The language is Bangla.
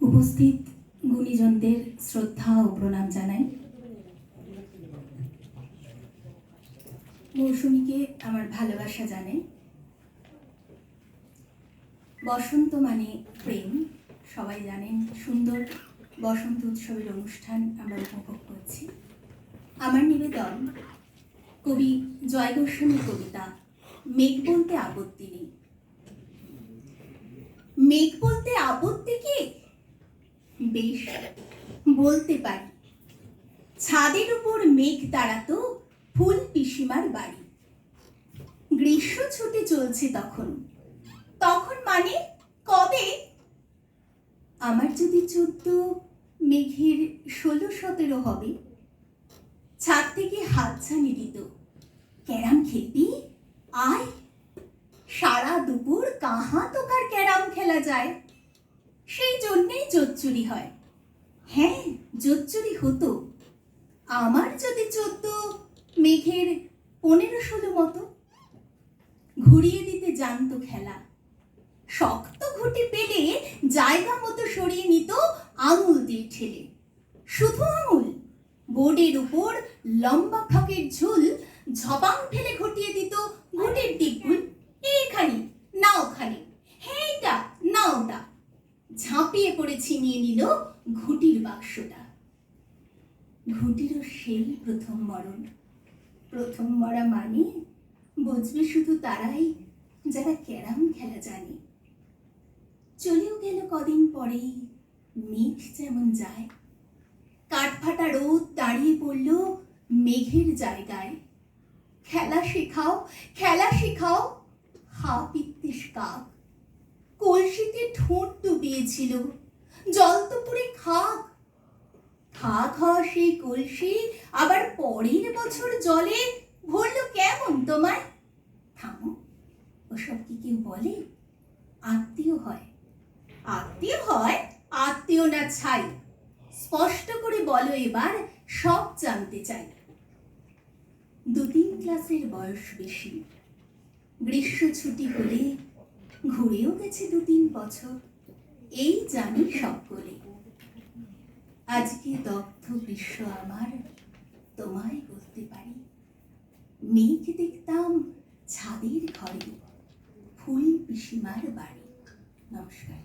উপস্থিত গুণীজনদের শ্রদ্ধা ও প্রণাম জানাই। মৌসুমীকে আমার ভালোবাসা জানাই। বসন্ত মানে প্রেম, সবাই জানেন। সুন্দর বসন্ত উৎসবের অনুষ্ঠান আমরা উপভোগ করছি। আমার নিবেদন কবি জয় গোস্বামীর কবিতা মেঘ বলতে আপত্তি নেই। মেঘ বলতে আপত্তি কি? বেশ, বলতে পারি। ছাদের উপর মেঘ তাড়াতো ফুল পিসিমার বাড়ি। গ্রীষ্ম ছুটি চলছে তখন। তখন মানে কবে? আমার যদি 14, মেঘের 16-17 হবে। ছাদ থেকে হাতছানি দিত, ক্যারাম খেলবি? আয়। সারা দুপুর কাহা তোকার ক্যারাম খেলা যায়। সেই জন্যেই জোচ্চুরি হয়। হ্যাঁ, জোচ্চুরি হতো। আমার যদি 14, মেঘের 15-16 মতো। ঘুরিয়ে দিতে জানতো খেলা। শক্ত ঘুটি পেলে জায়গা মতো সরিয়ে নিত আঙুল দিয়ে ঠেলে। শুধু আঙুল, বোর্ডের উপর লম্বা ফাঁকের ঝুল ঝপাং ফেলে ঘটিয়ে দিত ঘুটির দিকগুল। এইখানি না ওখানে, হ্যাঁ এটা না ওটা। ঝাঁপিয়ে পড়ে ছিনিয়ে নিল ঘুটির বাক্সটা। ঘুটিরও সেই প্রথম মরণ। প্রথম মরা মানে বুঝবে শুধু তারাই যারা ক্যারাম খেলা জানে। চলেও গেল কদিন পরেই মেঘ যেমন যায়। কাঠফাটা রোদ দাঁড়িয়ে পড়ল মেঘের জায়গায়। খেলা শেখাও, খেলা শেখাও, হা পিত্তিস কাক। কলসিতে ঠোঁট ডুবিয়েছিল, জল তো পুরে খাক। খাক হওয়া সেই কলসি আবার পরের বছর জলে ভরল কেমন তোমায়? থামো, ওসব কি কেউ বলে? আত্মীয় হয়। আত্মীয় হয়, আত্মীয় না ছাই। স্পষ্ট করে বলো এবার, সব জানতে চাই। 2-3 ক্লাসের বয়স বেশি। গ্রীষ্ম ছুটি হলে ঘুরেও গেছে 2-3 বছর। এই জানি সকলে। আজকে দগ্ধ গ্রীষ্ম আমার, তোমায় বলতে পারি। মেঘ দেখতাম ছাদের ঘরে, ফুল পিসিমার বাড়ি। নমস্কার।